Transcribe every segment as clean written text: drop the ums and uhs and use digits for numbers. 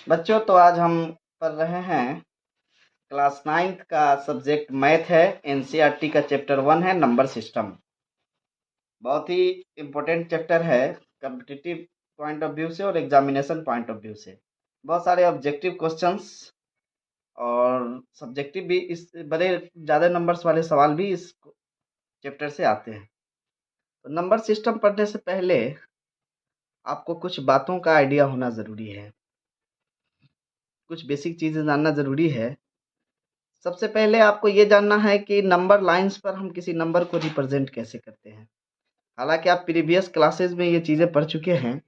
बच्चों, तो आज हम पढ़ रहे हैं क्लास 9th का सब्जेक्ट मैथ है। एनसीईआरटी का चैप्टर 1 है नंबर सिस्टम। बहुत ही इम्पोर्टेंट चैप्टर है कॉम्पिटिटिव पॉइंट ऑफ व्यू से और एग्जामिनेशन पॉइंट ऑफ व्यू से। बहुत सारे ऑब्जेक्टिव क्वेश्चंस और सब्जेक्टिव भी, इस बड़े ज़्यादा नंबर्स वाले सवाल भी इस चैप्टर से आते हैं। तो नंबर सिस्टम पढ़ने से पहले आपको कुछ बातों का आइडिया होना ज़रूरी है, कुछ बेसिक चीज़ें जानना ज़रूरी है। सबसे पहले आपको ये जानना है कि नंबर लाइंस पर हम किसी नंबर को रिप्रेजेंट कैसे करते हैं। हालांकि आप प्रीवियस क्लासेस में ये चीज़ें पढ़ चुके हैं,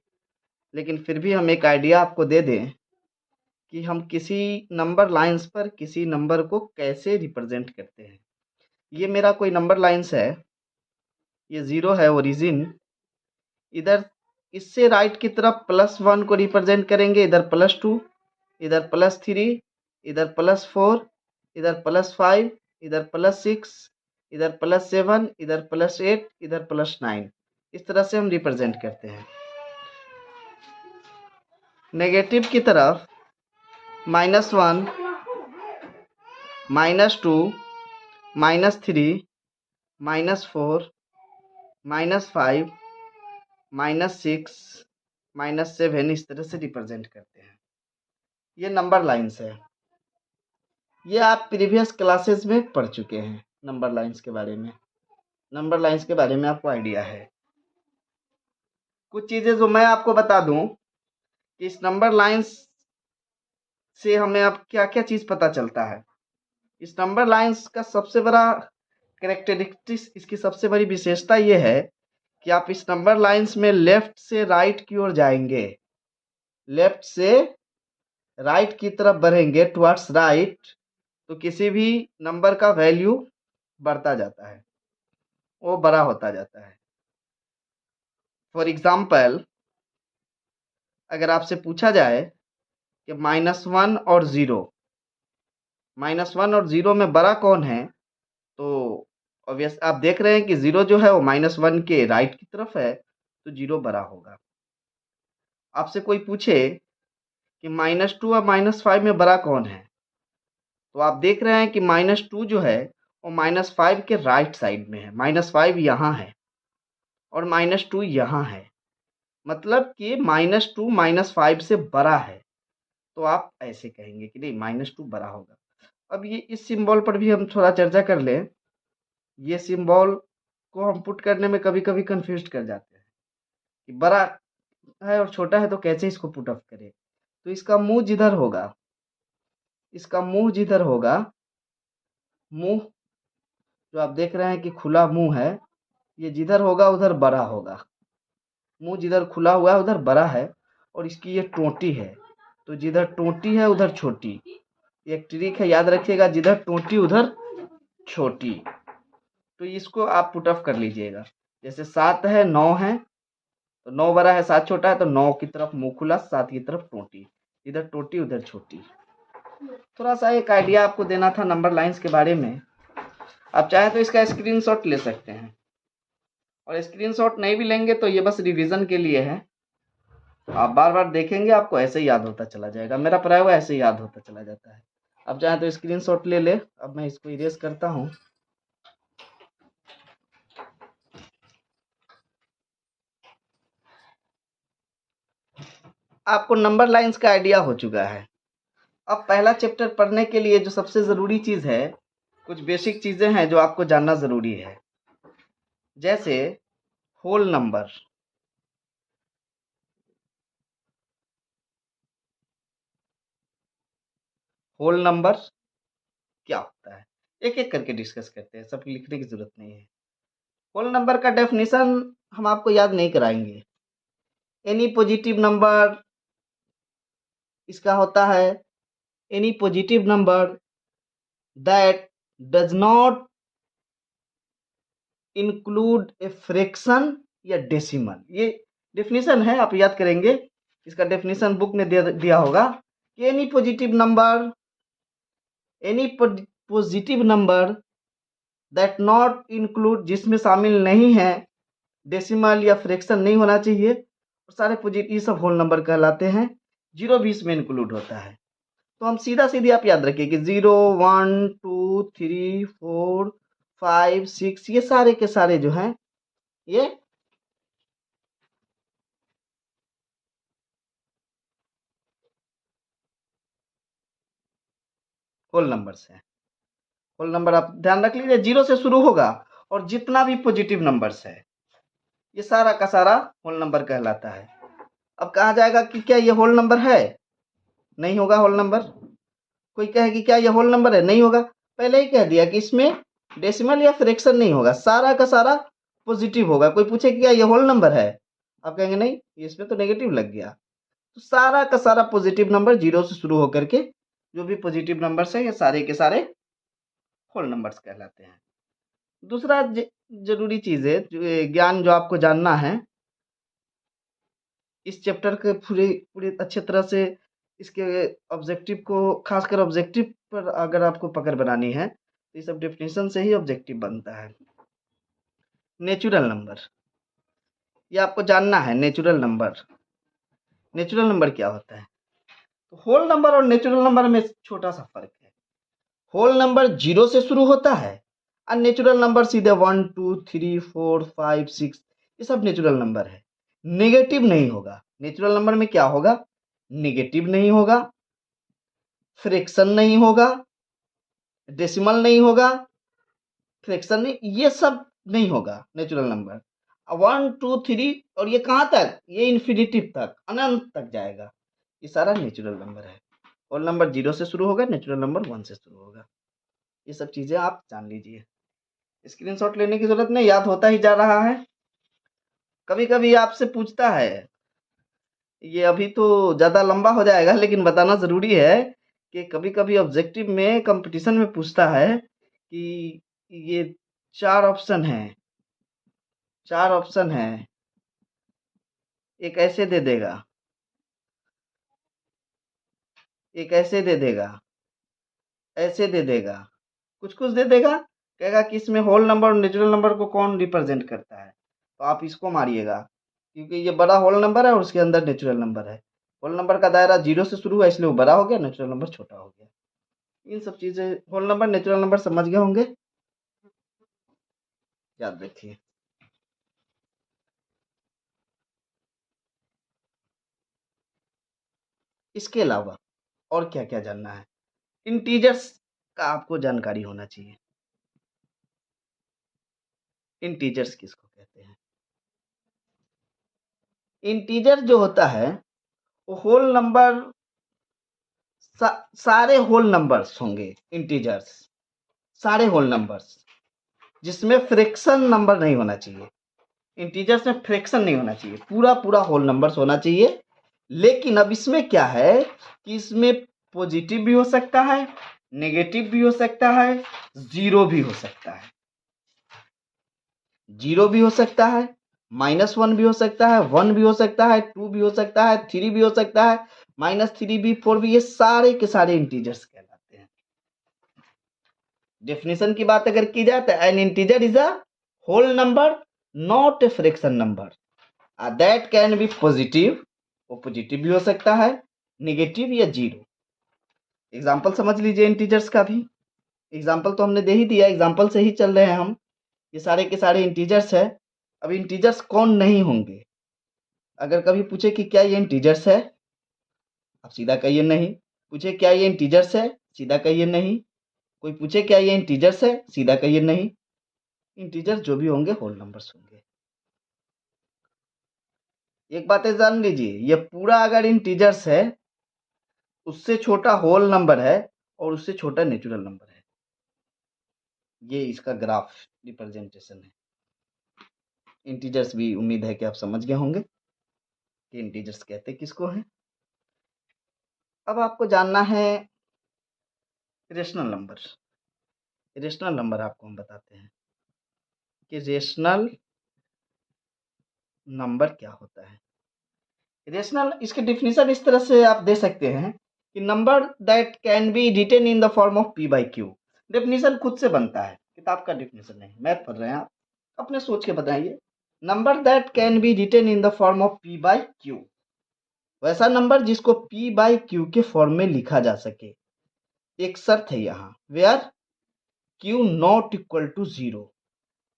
लेकिन फिर भी हम एक आइडिया आपको दे दें कि हम किसी नंबर लाइंस पर किसी नंबर को कैसे रिप्रेजेंट करते हैं। ये मेरा कोई नंबर लाइंस है, ये 0 है ओरिजिन। इधर इससे राइट की तरफ +1 को रिप्रेजेंट करेंगे, इधर +2, इधर +3, इधर +4, इधर +5, इधर +6, इधर +7, इधर +8, इधर +9। इस तरह से हम रिप्रेजेंट करते हैं। नेगेटिव की तरफ -1, -2, -3, -4, -5, -6, -7 इस तरह से रिप्रेजेंट करते हैं। ये नंबर लाइंस है। ये आप प्रीवियस क्लासेस में पढ़ चुके हैं। नंबर लाइंस के बारे में, नंबर लाइंस के बारे में आपको आइडिया है। कुछ चीज़ें जो मैं आपको बता दूं कि इस नंबर लाइंस से हमें अब क्या क्या चीज़ पता चलता है। इस नंबर लाइंस का सबसे बड़ा कैरेक्टरिस्टिक्स, इसकी सबसे बड़ी विशेषता ये है कि आप इस नंबर लाइंस में लेफ्ट से राइट की ओर जाएंगे, लेफ्ट से राइट की तरफ बढ़ेंगे, टुवर्ड्स राइट, तो किसी भी नंबर का वैल्यू बढ़ता जाता है, वो बड़ा होता जाता है। फॉर एग्जाम्पल, अगर आपसे पूछा जाए कि -1 और 0, -1 और 0 में बड़ा कौन है, तो ऑब्वियस आप देख रहे हैं कि 0 जो है वो -1 के राइट की तरफ है, तो 0 बड़ा होगा। आपसे कोई पूछे कि -2 और -5 में बड़ा कौन है, तो आप देख रहे हैं कि -2 जो है वो -5 के राइट साइड में है, -5 यहाँ है और -2 यहाँ है, मतलब कि -2 -5 से बड़ा है। तो आप ऐसे कहेंगे कि नहीं, -2 बड़ा होगा। अब ये इस सिंबल पर भी हम थोड़ा चर्चा कर लें। ये सिंबल को हम पुट करने में कभी कभी कंफ्यूज कर जाते हैं कि बड़ा है और छोटा है तो कैसे इसको पुट अप करें। तो इसका मुंह जिधर होगा, इसका मुंह जिधर होगा, मुंह जो आप देख रहे हैं कि खुला मुंह है, ये जिधर होगा उधर बड़ा होगा। मुंह जिधर खुला हुआ है उधर बड़ा है, और इसकी ये टोंटी है, तो जिधर टोंटी है उधर छोटी। एक ट्रिक है, याद रखिएगा, जिधर टोंटी उधर छोटी। तो इसको आप पुट ऑफ कर लीजिएगा। जैसे 7 है, 9 है, तो 9 बड़ा है, 7 छोटा है, तो 9 की तरफ मुंह खुला, 7 की तरफ टोंटी, इधर टोंटी उधर छोटी। थोड़ा सा एक आइडिया आपको देना था नंबर लाइंस के बारे में। आप चाहे तो इसका स्क्रीनशॉट ले सकते हैं, और स्क्रीनशॉट नहीं भी लेंगे तो ये बस रिवीजन के लिए है। आप बार बार देखेंगे, आपको ऐसे ही याद होता चला जाएगा। मेरा पढ़ाया हुआ ऐसे ही याद होता चला जाता है। आप चाहे तो स्क्रीनशॉट ले ले। अब मैं इसको इरेज करता हूँ। आपको नंबर लाइंस का आइडिया हो चुका है। अब पहला चैप्टर पढ़ने के लिए जो सबसे ज़रूरी चीज़ है, कुछ बेसिक चीज़ें हैं जो आपको जानना ज़रूरी है। जैसे होल नंबर, होल नंबर क्या होता है, एक एक करके डिस्कस करते हैं, सब लिखने की ज़रूरत नहीं है। होल नंबर का डेफिनेशन हम आपको याद नहीं कराएंगे। एनी पॉजिटिव नंबर इसका होता है, any positive number that does not include a fraction या डेसिमल। ये डेफिनेशन है, आप याद करेंगे। इसका डेफिनेशन बुक में दिया होगा कि any positive number, any positive number that not include, जिसमें शामिल नहीं है डेसिमल या फ्रैक्शन नहीं होना चाहिए, और सारे पॉजिटिव सब होल नंबर कहलाते हैं। जीरो भी इसमें इंक्लूड होता है। तो हम सीधा सीधी आप याद रखिए कि 0 1 2 3 4 5 6 ये सारे के सारे जो हैं ये होल नंबर्स हैं। होल नंबर आप ध्यान रख लीजिए, जीरो से शुरू होगा और जितना भी पॉजिटिव नंबर्स है ये सारा का सारा होल नंबर कहलाता है। अब कहा जाएगा कि क्या ये होल नंबर है? नहीं होगा होल नंबर। कोई कहे कि क्या ये होल नंबर है? नहीं होगा। पहले ही कह दिया कि इसमें डेसिमल या फ्रैक्शन नहीं होगा, सारा का सारा पॉजिटिव होगा। कोई पूछे कि क्या ये होल नंबर है? आप कहेंगे नहीं, इसमें तो नेगेटिव लग गया। तो सारा का सारा पॉजिटिव नंबर जीरो से शुरू होकर के जो भी पॉजिटिव नंबर्स है ये सारे के सारे होल नंबर्स कहलाते हैं। दूसरा जरूरी चीज है, ज्ञान जो आपको जानना है इस चैप्टर के पूरे पूरे अच्छे तरह से, इसके ऑब्जेक्टिव को, खासकर ऑब्जेक्टिव पर अगर आपको पकड़ बनानी है तो ये सब डेफिनेशन से ही ऑब्जेक्टिव बनता है। नेचुरल नंबर, ये आपको जानना है। नेचुरल नंबर, नेचुरल नंबर क्या होता है? तो होल नंबर और नेचुरल नंबर में छोटा सा फर्क है। होल नंबर जीरो से शुरू होता है और नेचुरल नंबर सीधे 1 2 3 4 5 6 ये सब नेचुरल नंबर है। नेगेटिव नहीं होगा। नेचुरल नंबर में क्या होगा? नेगेटिव नहीं होगा, फ्रैक्शन नहीं होगा, डेसिमल नहीं होगा, फ्रैक्शन नहीं, ये सब नहीं होगा नेचुरल नंबर। 1 2 3 और ये कहाँ तक? ये इन्फिनिटिव तक, अनंत तक जाएगा। ये सारा नेचुरल नंबर है। होल नंबर जीरो से शुरू होगा, नेचुरल नंबर 1 से शुरू होगा। ये सब चीजें आप जान लीजिए। स्क्रीनशॉट लेने की जरूरत नहीं, याद होता ही जा रहा है। कभी कभी आपसे पूछता है, ये अभी तो ज्यादा लंबा हो जाएगा लेकिन बताना जरूरी है कि कभी कभी ऑब्जेक्टिव में कंपटीशन में पूछता है कि ये चार ऑप्शन है, चार ऑप्शन है, एक ऐसे दे देगा, एक ऐसे दे देगा, ऐसे दे देगा, कुछ कुछ दे देगा, कहेगा कि इसमें होल नंबर और नेचुरल नंबर को कौन रिप्रेजेंट करता है, तो आप इसको मारिएगा क्योंकि ये बड़ा होल नंबर है और उसके अंदर नेचुरल नंबर है। होल नंबर का दायरा जीरो से शुरू हुआ इसलिए वो बड़ा हो गया, नेचुरल नंबर छोटा हो गया। इन सब चीजें, होल नंबर नेचुरल नंबर समझ गए होंगे, याद रखिए। इसके अलावा और क्या क्या जानना है? इंटीजर्स का आपको जानकारी होना चाहिए। इंटीजर्स किसको कहते हैं? इंटीजर जो होता है वो होल नंबर, सारे होल नंबर्स होंगे इंटीजर्स, सारे होल नंबर्स जिसमें फ्रैक्शन नंबर नहीं होना चाहिए। इंटीजर्स में फ्रैक्शन नहीं होना चाहिए, पूरा पूरा होल नंबर्स होना चाहिए। लेकिन अब इसमें क्या है कि इसमें पॉजिटिव भी हो सकता है, नेगेटिव भी हो सकता है, जीरो भी हो सकता है। जीरो भी हो सकता है, -1 भी हो सकता है, 1 भी हो सकता है, 2 भी हो सकता है, 3 भी हो सकता है, -3 भी, 4 भी, ये सारे के सारे इंटीजर्स कहलाते हैं। डेफिनेशन की बात अगर की जाए तो an integer is a whole number not a fraction number that can be positive, वो पॉजिटिव भी हो सकता है, नेगेटिव या जीरो। एग्जाम्पल समझ लीजिए इंटीजर्स का भी। एग्जाम्पल तो हमने दे ही दिया, एग्जाम्पल से ही चल रहे हैं हम। ये सारे के सारे इंटीजर्स है। अब इंटीजर्स कौन नहीं होंगे? अगर कभी पूछे कि क्या ये इंटीजर्स है, आप सीधा कहिए नहीं। पूछे क्या ये इंटीजर्स है, सीधा कहिए नहीं। कोई पूछे क्या ये इंटीजर्स है, सीधा कहिए नहीं। इंटीजर्स जो भी होंगे होल नंबर्स होंगे। एक बात है जान लीजिए, ये पूरा अगर इंटीजर्स है उससे छोटा होल नंबर है और उससे छोटा नेचुरल नंबर है। ये इसका ग्राफ रिप्रेजेंटेशन है। इंटीजर्स भी उम्मीद है कि आप समझ गए होंगे कि इंटीजर्स कहते किसको हैं। अब आपको जानना है रेशनल नंबर। रेशनल नंबर आपको हम बताते हैं कि रेशनल नंबर क्या होता है। रेशनल, इसकी डिफिनीशन इस तरह से आप दे सकते हैं कि number that can be written in the form of P by Q. Definition खुद से बनता है, किताब का डिफिनीशन नहीं। मैथ पढ़ रहे हैं आप, अपने सोच के बताइए। Number that can be written in the form of P by Q. वैसा नंबर जिसको P बाई Q के फॉर्म में लिखा जा सके। एक शर्त है यहाँ, where Q not equal to 0,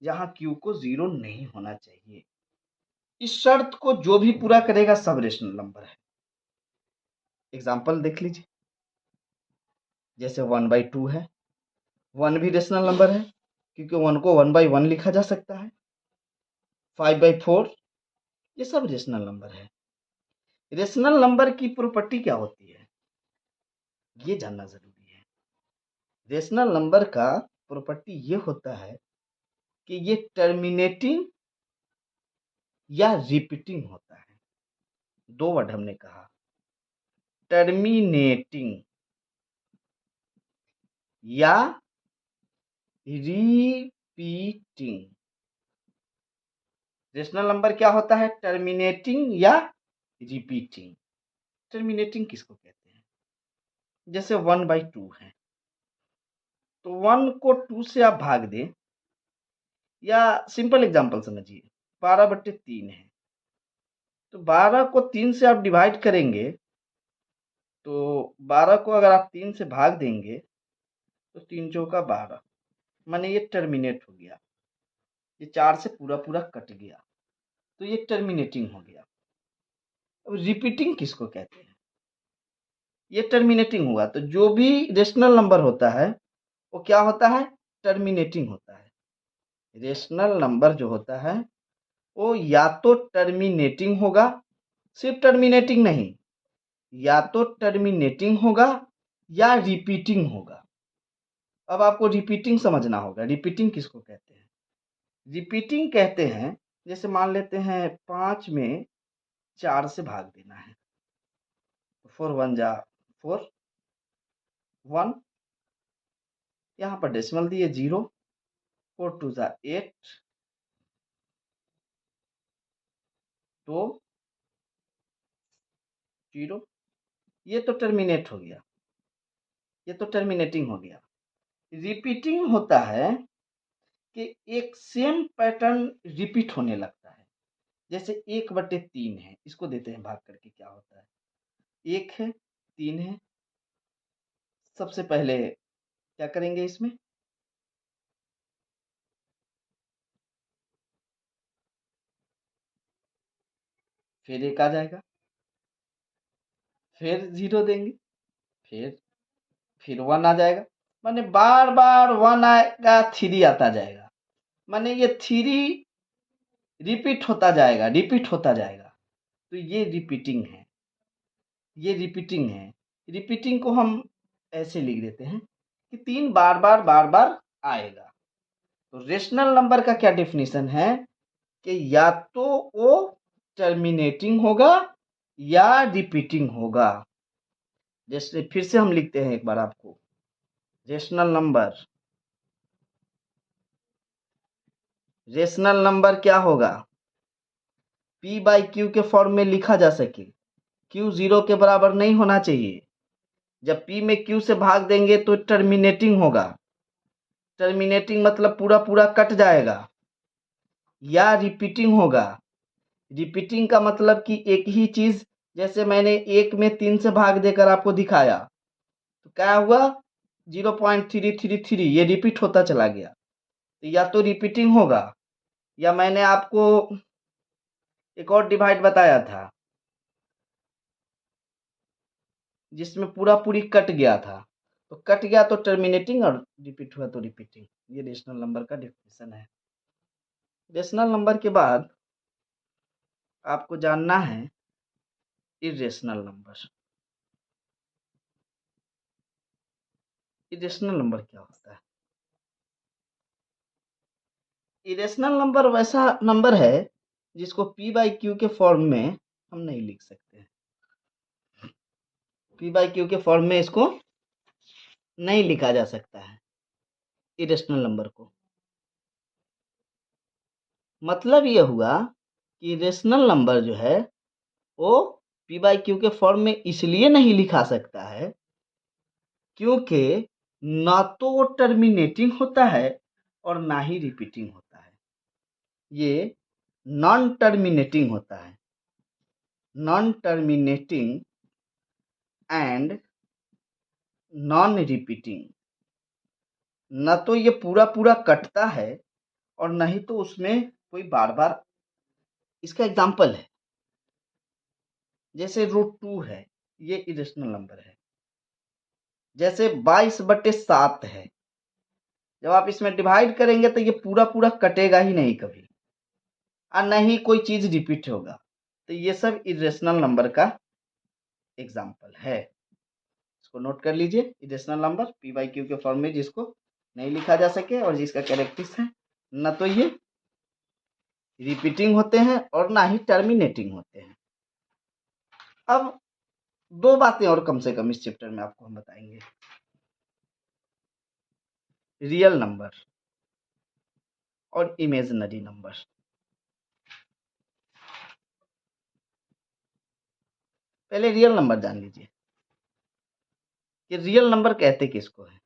जहाँ Q को 0 नहीं होना चाहिए। इस शर्त को जो भी पूरा करेगा सब रेशनल नंबर है। एग्जाम्पल देख लीजिए, जैसे 1/2 है, 1 भी रेशनल नंबर है क्योंकि 1 को 1/1 लिखा जा सकता है। 5/4 ये सब रेशनल नंबर है। रेशनल नंबर की प्रॉपर्टी क्या होती है ये जानना जरूरी है। रेशनल नंबर का प्रॉपर्टी ये होता है कि ये टर्मिनेटिंग या रिपीटिंग होता है। दो वर्ड हमने कहा, टर्मिनेटिंग या रिपीटिंग। रेशनल नंबर क्या होता है, टर्मिनेटिंग या रिपीटिंग। टर्मिनेटिंग किसको कहते हैं, जैसे 1/2 है तो 1 को 2 से आप भाग दें, या सिंपल एग्जांपल समझिए 12/3 है तो 12 को 3 से आप डिवाइड करेंगे तो 12 को अगर आप 3 से भाग देंगे तो 3 चौका 12, माने ये टर्मिनेट हो गया, ये 4 से पूरा पूरा कट गया तो ये टर्मिनेटिंग हो गया। अब रिपीटिंग किसको कहते हैं, ये टर्मिनेटिंग हुआ। तो जो भी रेशनल नंबर होता है वो क्या होता है, टर्मिनेटिंग होता है। रेशनल नंबर जो होता है वो या तो टर्मिनेटिंग होगा, सिर्फ टर्मिनेटिंग नहीं, या तो टर्मिनेटिंग होगा या रिपीटिंग होगा। अब आपको रिपीटिंग समझना होगा। रिपीटिंग किसको कहते हैं, रिपीटिंग कहते हैं, जैसे मान लेते हैं 5 में 4 से भाग देना है, 4 1 जा 4 1, यहाँ पर डेसिमल दिए 0, 4 2 जा 8, तो 0, ये तो टर्मिनेट हो गया, ये तो टर्मिनेटिंग हो गया। रिपीटिंग होता है कि एक सेम पैटर्न रिपीट होने लगता है। जैसे 1/3 है, इसको देते हैं भाग करके, क्या होता है, 1 है 3 है। सबसे पहले क्या करेंगे इसमें, फिर 1 आ जाएगा, फिर 0 देंगे, फिर 1 आ जाएगा, माने बार बार 1 आएगा, 3 आता जाएगा, माने ये 3 रिपीट होता जाएगा, रिपीट होता जाएगा। तो ये रिपीटिंग है, ये रिपीटिंग है। रिपीटिंग को हम ऐसे लिख देते हैं कि 3 बार बार आएगा। तो रेशनल नंबर का क्या डेफिनेशन है कि या तो वो टर्मिनेटिंग होगा या रिपीटिंग होगा। जैसे फिर से हम लिखते हैं एक बार आपको, रेशनल नंबर क्या होगा, P बाई Q के फॉर्म में लिखा जा सके, Q 0 के बराबर नहीं होना चाहिए। जब P में Q से भाग देंगे तो टर्मिनेटिंग होगा, टर्मिनेटिंग मतलब पूरा पूरा कट जाएगा, या रिपीटिंग होगा। रिपीटिंग का मतलब कि एक ही चीज, जैसे मैंने 1 में 3 से भाग देकर आपको दिखाया तो क्या हुआ, 0.333, ये रिपीट होता चला गया। तो या तो रिपीटिंग होगा, या मैंने आपको एक और डिवाइड बताया था जिसमें पूरा पूरी कट गया था, तो कट गया तो टर्मिनेटिंग और रिपीट हुआ तो रिपीटिंग। ये रेशनल नंबर का डेफिनेशन है। रेशनल नंबर के बाद आपको जानना है इरेशनल नंबर। इरेशनल नंबर क्या होता है, इरेशनल नंबर वैसा नंबर है जिसको P बाई Q के फॉर्म में हम नहीं लिख सकते। P बाई Q के फॉर्म में इसको नहीं लिखा जा सकता है इरेशनल नंबर को। मतलब ये हुआ कि रेशनल नंबर जो है वो P बाई Q के फॉर्म में इसलिए नहीं लिखा सकता है क्योंकि ना तो वो टर्मिनेटिंग होता है और ना ही रिपीटिंग होता है, ये नॉन टर्मिनेटिंग होता है। Non terminating and non repeating. न तो ये पूरा पूरा कटता है और न ही तो उसमें कोई बार बार। इसका एग्जाम्पल है, जैसे √2 है, ये इरेशनल नंबर है। जैसे 22/7 है, जब आप इसमें डिवाइड करेंगे तो ये पूरा पूरा कटेगा ही नहीं कभी, और न ही कोई चीज रिपीट होगा। तो ये सब इरेशनल नंबर का एग्जाम्पल है। इसको नोट कर लीजिए, इरेशनल नंबर p/q के फॉर्म में जिसको नहीं लिखा जा सके और जिसका कैरेक्टरिस्टिक्स है, न तो ये रिपीटिंग होते हैं और ना ही टर्मिनेटिंग होते हैं। अब दो बातें और कम से कम इस चैप्टर में आपको हम बताएंगे। रियल नंबर और इमेजिनरी नंबर। पहले रियल नंबर जान लीजिए कि रियल नंबर कहते किसको है।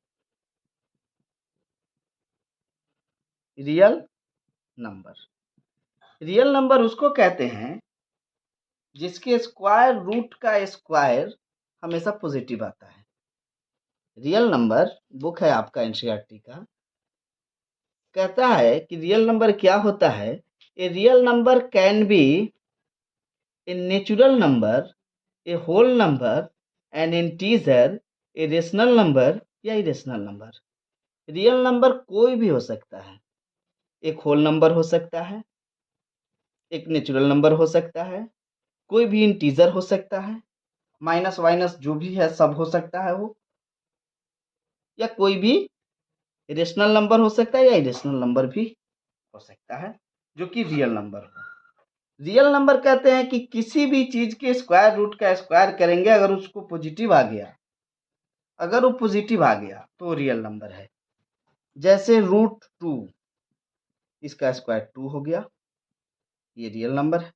रियल नंबर उसको कहते हैं जिसके स्क्वायर रूट का स्क्वायर हमेशा पॉजिटिव आता है। रियल नंबर बुक है आपका एनसीईआरटी का, कहता है कि रियल नंबर क्या होता है। A real number can be a natural number, a whole number, an integer, a rational number या इरेशनल नंबर। रियल नंबर कोई भी हो सकता है। एक होल नंबर हो सकता है, एक नेचुरल नंबर हो सकता है, कोई भी इंटीजर हो सकता है, माइनस वाइनस जो भी है सब हो सकता है वो, या कोई भी रेशनल नंबर हो सकता है या इरेशनल नंबर भी हो सकता है, जो कि रियल नंबर हो। रियल नंबर कहते हैं कि किसी भी चीज के स्क्वायर रूट का स्क्वायर करेंगे, अगर उसको पॉजिटिव आ गया, अगर वो पॉजिटिव आ गया तो रियल नंबर है। जैसे √2, इसका स्क्वायर 2 हो गया, ये रियल नंबर है।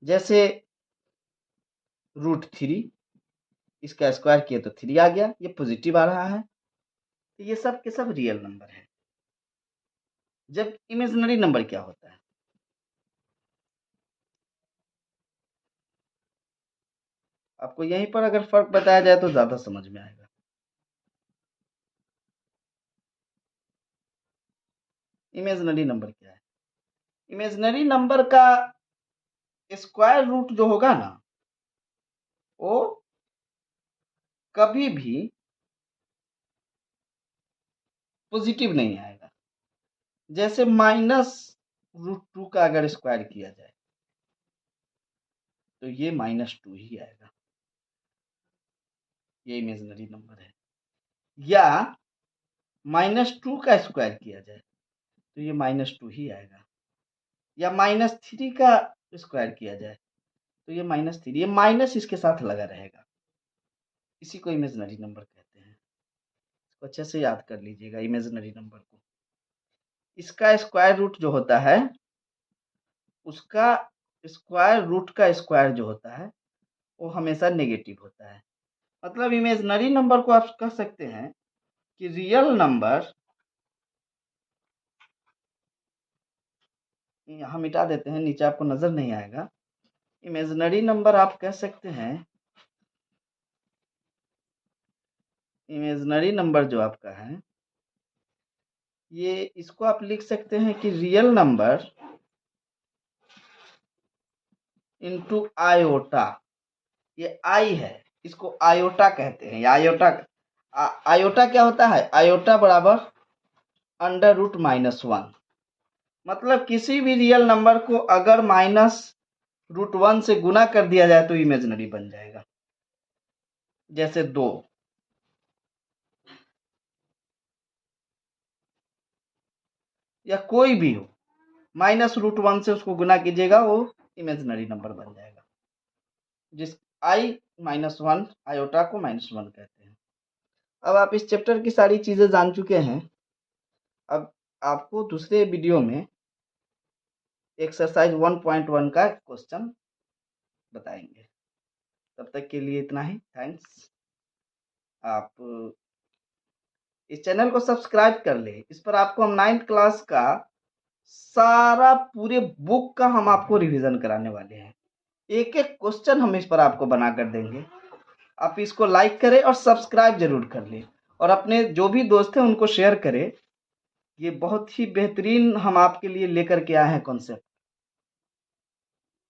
जैसे √3, इसका स्क्वायर किया तो 3 आ गया, ये पॉजिटिव आ रहा है। तो ये सब के सब रियल नंबर है। जब इमेजिनरी नंबर क्या होता है, आपको यहीं पर अगर फर्क बताया जाए तो ज्यादा समझ में आएगा। इमेजिनरी नंबर क्या है? इमेजिनरी नंबर का स्क्वायर रूट जो होगा ना, वो कभी भी पॉजिटिव नहीं आएगा। जैसे -√2 का अगर स्क्वायर किया जाए तो ये -2 ही आएगा, ये इमेजिनरी नंबर है। या -2 का स्क्वायर किया जाए तो ये -2 ही आएगा। या -3 का स्क्वायर किया जाए तो ये -3, ये माइनस इसके साथ लगा रहेगा। इसी को इमेजिनरी नंबर कहते हैं। इसको अच्छे से याद कर लीजिएगा इमेजिनरी नंबर को। इसका स्क्वायर रूट जो होता है, उसका स्क्वायर रूट का स्क्वायर जो होता है वो हमेशा नेगेटिव होता है। मतलब इमेजिनरी नंबर को आप कह सकते हैं कि रियल नंबर, यहाँ मिटा देते हैं, नीचे आपको नजर नहीं आएगा। इमेजिनरी नंबर आप कह सकते हैं, इमेजिनरी नंबर जो आपका है, ये इसको आप लिख सकते हैं कि रियल नंबर इनटू आयोटा। ये आई है, इसको आयोटा कहते हैं। आयोटा, आयोटा क्या होता है? आयोटा बराबर √-1। मतलब किसी भी रियल नंबर को अगर -√1 से गुना कर दिया जाए तो इमेजिनरी बन जाएगा। जैसे 2, या कोई भी हो, -√1 से उसको गुना कीजिएगा, वो इमेजिनरी नंबर बन जाएगा। जिस i-1 आयोटा को -1 कहते हैं। अब आप इस चैप्टर की सारी चीजें जान चुके हैं। अब आपको दूसरे वीडियो में एक्सरसाइज 1.1 का क्वेश्चन बताएंगे। तब तक के लिए इतना ही, थैंक्स। आप इस चैनल को सब्सक्राइब कर ले। इस पर आपको हम 9th क्लास का सारा पूरे बुक का हम आपको रिवीजन कराने वाले हैं। एक एक क्वेश्चन हम इस पर आपको बना कर देंगे। आप इसको लाइक करें और सब्सक्राइब जरूर कर लें, और अपने जो भी दोस्त हैं उनको शेयर करें। ये बहुत ही बेहतरीन हम आपके लिए लेकर के आए हैं कॉन्सेप्ट।